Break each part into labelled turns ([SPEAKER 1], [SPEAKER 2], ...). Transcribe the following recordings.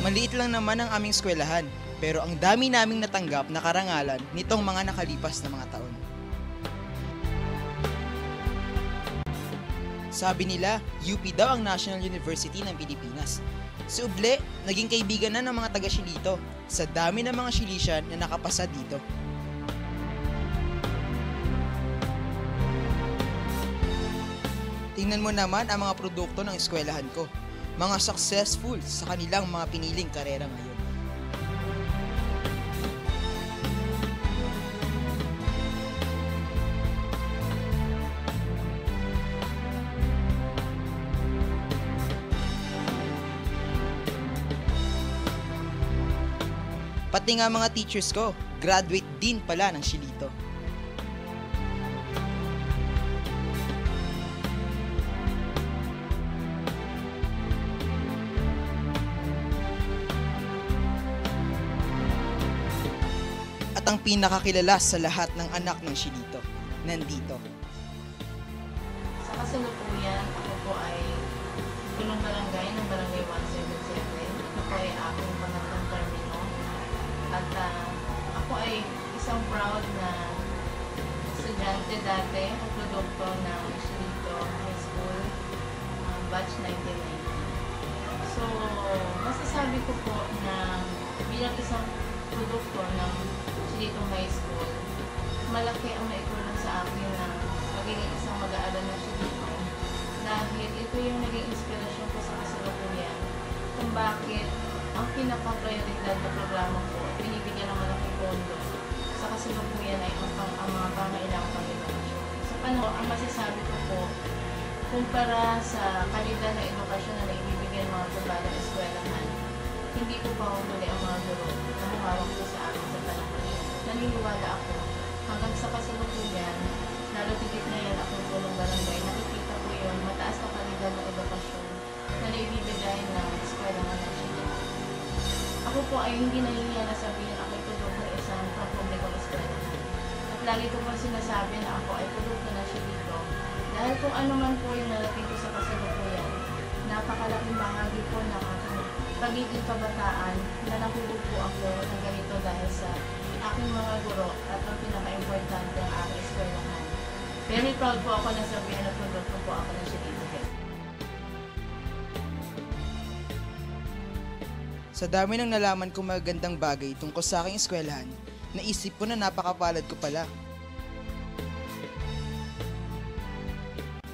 [SPEAKER 1] Maliit lang naman ang aming eskwelahan, pero ang dami naming natanggap na karangalan nitong mga nakalipas na mga taon. Sabi nila, UP daw ang National University ng Pilipinas. Si Uble, naging kaibigan na ng mga taga-Shilito sa dami ng mga Shilisyan na nakapasa dito. Tingnan mo naman ang mga produkto ng eskwelahan ko. Mga successful sa kanilang mga piniling karera ngayon. Pati nga mga teachers ko, graduate din pala ng Shilito. At ang pinakakilala sa lahat ng anak ng Shilito, nandito.
[SPEAKER 2] Sa kasalukuyan, ako po ay punong barangay ng Barangay 177. Ito po ay aking pangatlong termino. At ako ay isang proud na estudyante dati ang produkto ng Shilito High School, batch 1990. So, masasabi ko po na bilang isang produkto ng Shilito High School, malaki ang naitulong sa akin na maging isang mag-aaral ng Shilito dahil ito yung naging inspirasyon ko sa kasalukuyan kung bakit ang pinaka-prioridad na programa ko binibigyan ng malaking pondo sa kasalukuyan ay ang mga pangailangan pang edukasyon. Sa panahon, ang masasabi ko po, kumpara sa kalidad na edukasyon na naibibigay ng mga pribadong eskwelahan, hindi ko pa huli ang mga guro na humawak ko sa akin sa panahon. Naniniwala ako hanggang sa kasalukuyan, lalo tigit na yan akong tulong barangay, nakikita ko yun, mataas na kalidad ng edukasyon na naibibigay ng eskwelahan ng Shilito. Ako po ay hindi nahihiya na sabihin ako ay produkto ng isang pampublikong eskwelahan. At lagi ko po sinasabi na ako ay produkto ng Shilito dahil kung ano man po yung narating ko sa kasalukuyan, napakalaking bahagi po ng aking pagiging kabataan na nahulog po ako ng ganito dahil sa aking mga guro at ang pinaka-importante ang aking eskwelahan. Very proud po ako na sabihin na produkto po ako ng Shilito.
[SPEAKER 1] Sa dami ng nalaman kong magagandang bagay tungkol sa aking eskwelahan, naisip ko na napakapalad ko pala.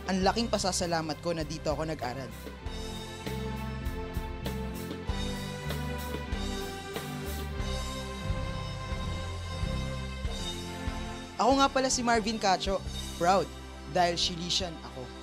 [SPEAKER 1] Ang laking pasasalamat ko na dito ako nag-aral. Ako nga pala si Marvin Cacho, proud dahil Shilisian ako.